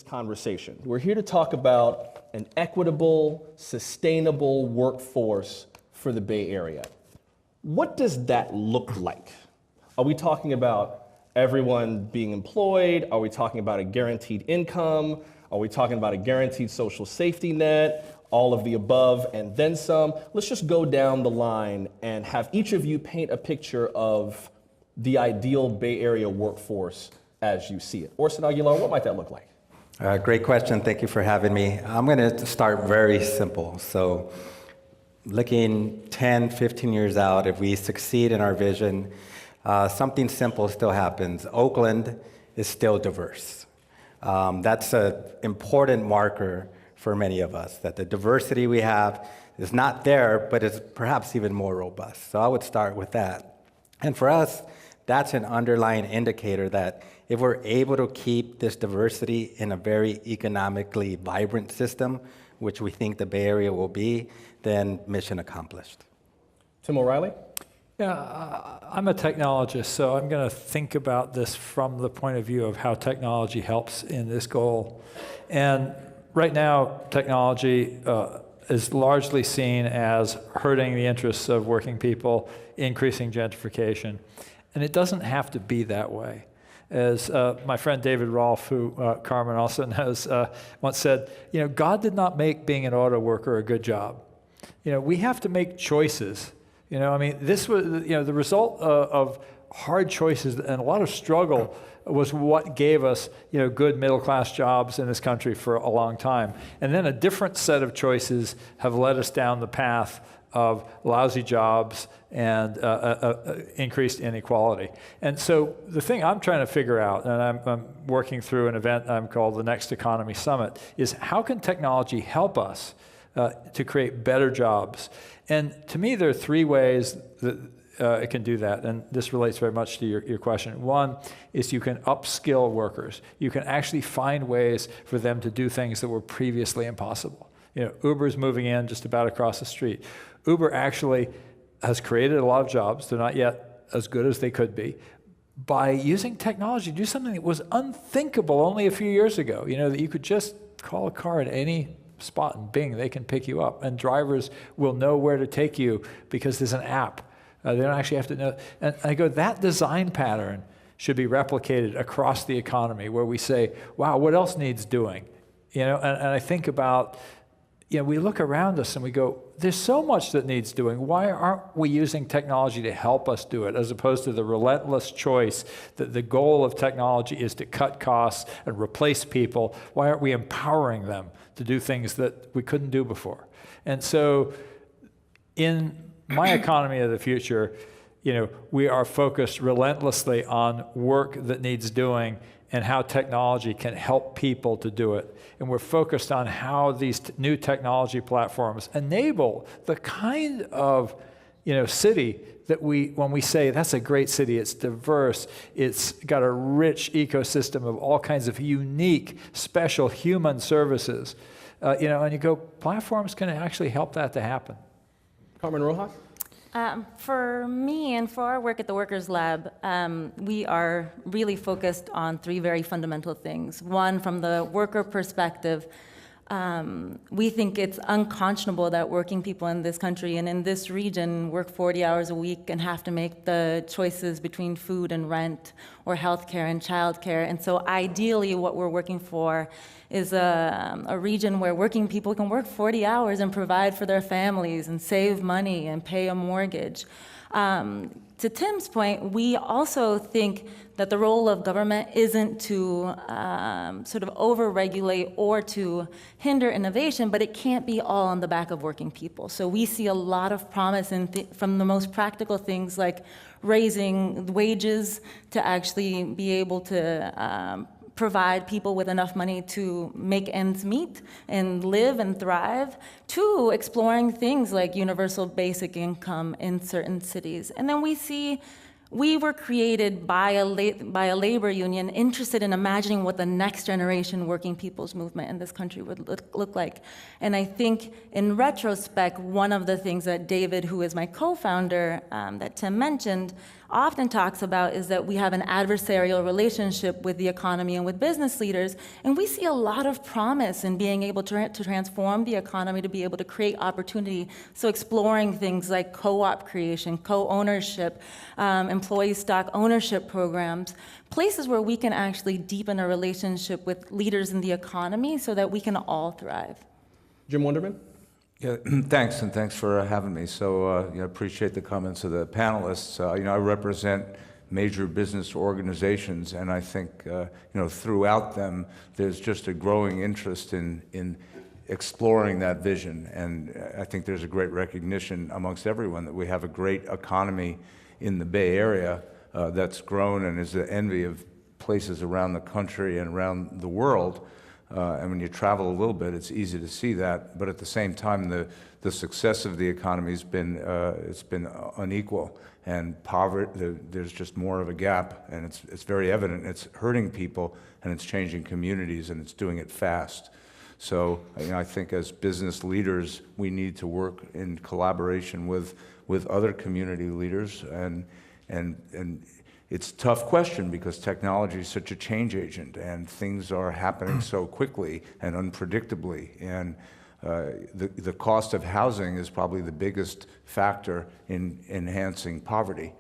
conversation. We're here to talk about an equitable, sustainable workforce for the Bay Area. What does that look like? Are we talking about everyone being employed? Are we talking about a guaranteed income? Are we talking about a guaranteed social safety net? All of the above and then some? Let's just go down the line and have each of you paint a picture of the ideal Bay Area workforce as you see it. Orson Aguilar, what might that look like? Great question. Thank you for having me. I'm going to start very simple. So looking 10, 15 years out, if we succeed in our vision, something simple still happens. Oakland is still diverse. That's an important marker for many of us, that the diversity we have is not there, but is perhaps even more robust. So I would start with that. And for us, that's an underlying indicator that if we're able to keep this diversity in a very economically vibrant system, which we think the Bay Area will be, then mission accomplished. Tim O'Reilly? Yeah, I'm a technologist, so I'm going to think about this from the point of view of how technology helps in this goal. And right now, technology is largely seen as hurting the interests of working people, increasing gentrification. And it doesn't have to be that way. As my friend David Rolfe, who Carmen also knows, once said, God did not make being an auto worker a good job. We have to make choices. This was, the result of hard choices and a lot of struggle was what gave us, good middle-class jobs in this country for a long time. And then a different set of choices have led us down the path of lousy jobs and increased inequality. And so the thing I'm trying to figure out, and I'm working through an event I'm called the Next Economy Summit, is how can technology help us to create better jobs? And to me, there are three ways that it can do that, and this relates very much to your question. One is you can upskill workers. You can actually find ways for them to do things that were previously impossible. Uber's moving in just about across the street. Uber actually has created a lot of jobs. They're not yet as good as they could be. By using technology to do something that was unthinkable only a few years ago, that you could just call a car at any spot and bing, they can pick you up. And drivers will know where to take you because there's an app. They don't actually have to know. And I go, that design pattern should be replicated across the economy where we say, wow, what else needs doing? And I think about, we look around us and we go, there's so much that needs doing. Why aren't we using technology to help us do it, as opposed to the relentless choice that the goal of technology is to cut costs and replace people? Why aren't we empowering them to do things that we couldn't do before? And so in my economy of the future, we are focused relentlessly on work that needs doing and how technology can help people to do it. And we're focused on how these new technology platforms enable the kind of city that when we say that's a great city, it's diverse, it's got a rich ecosystem of all kinds of unique, special human services, and you go, platforms can actually help that to happen. Carmen Rojas? For me and for our work at the Workers Lab, we are really focused on three very fundamental things. One, from the worker perspective, we think it's unconscionable that working people in this country and in this region work 40 hours a week and have to make the choices between food and rent or healthcare and childcare. And so ideally what we're working for is a region where working people can work 40 hours and provide for their families and save money and pay a mortgage. To Tim's point, we also think that the role of government isn't to sort of over-regulate or to hinder innovation, but it can't be all on the back of working people. So we see a lot of promise from the most practical things like raising wages to actually be able to provide people with enough money to make ends meet and live and thrive, to exploring things like universal basic income in certain cities. And then we were created by a labor union interested in imagining what the next generation working people's movement in this country would look like. And I think in retrospect, one of the things that David, who is my co-founder, that Tim mentioned, often talks about is that we have an adversarial relationship with the economy and with business leaders, and we see a lot of promise in being able to transform the economy to be able to create opportunity. So exploring things like co-op creation, co-ownership, employee stock ownership programs, places where we can actually deepen a relationship with leaders in the economy so that we can all thrive. Jim Wunderman? Yeah, thanks, and thanks for having me. So, I appreciate the comments of the panelists. I represent major business organizations, and I think, throughout them, there's just a growing interest in exploring that vision. And I think there's a great recognition amongst everyone that we have a great economy in the Bay Area that's grown and is the envy of places around the country and around the world. And when you travel a little bit, it's easy to see that. But at the same time, the success of the economy has been it's been unequal, and poverty. There's just more of a gap, and it's very evident. It's hurting people, and it's changing communities, and it's doing it fast. So I think as business leaders, we need to work in collaboration with other community leaders, and it's a tough question because technology is such a change agent and things are happening so quickly and unpredictably. And the cost of housing is probably the biggest factor in enhancing poverty.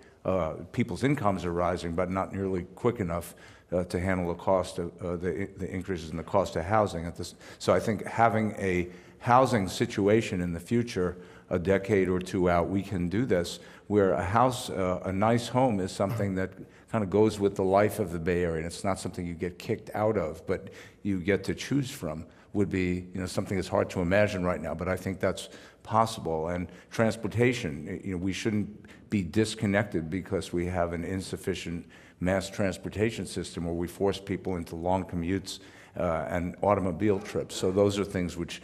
People's incomes are rising, but not nearly quick enough to handle the cost of the increases in the cost of housing. So I think having a housing situation in the future, a decade or two out, we can do this, where a house, a nice home is something that kind of goes with the life of the Bay Area. And it's not something you get kicked out of, but you get to choose from. Would be something that's hard to imagine right now, but I think that's possible. And transportation, we shouldn't be disconnected because we have an insufficient mass transportation system where we force people into long commutes and automobile trips. So those are things which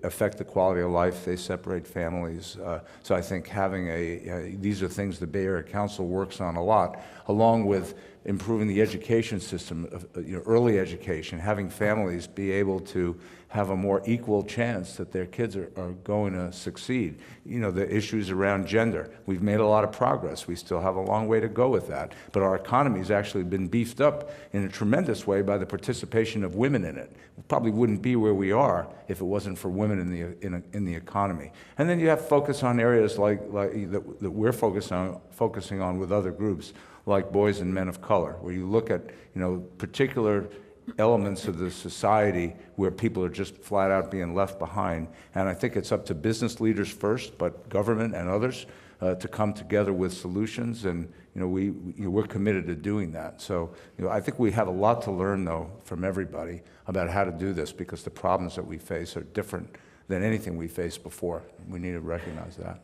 affect the quality of life. They separate families. So I think having these are things the Bay Area Council works on a lot, along with improving the education system, early education, having families be able to have a more equal chance that their kids are going to succeed. The issues around gender, we've made a lot of progress. We still have a long way to go with that. But our economy has actually been beefed up in a tremendous way by the participation of women in it. We probably wouldn't be where we are if it wasn't for women in the economy. And then you have focus on areas like that we're focusing on with other groups, like boys and men of color, where you look at particular elements of the society where people are just flat out being left behind. And I think it's up to business leaders first, but government and others to come together with solutions. And we're committed to doing that. So I think we have a lot to learn, though, from everybody about how to do this, because the problems that we face are different than anything we faced before. We need to recognize that.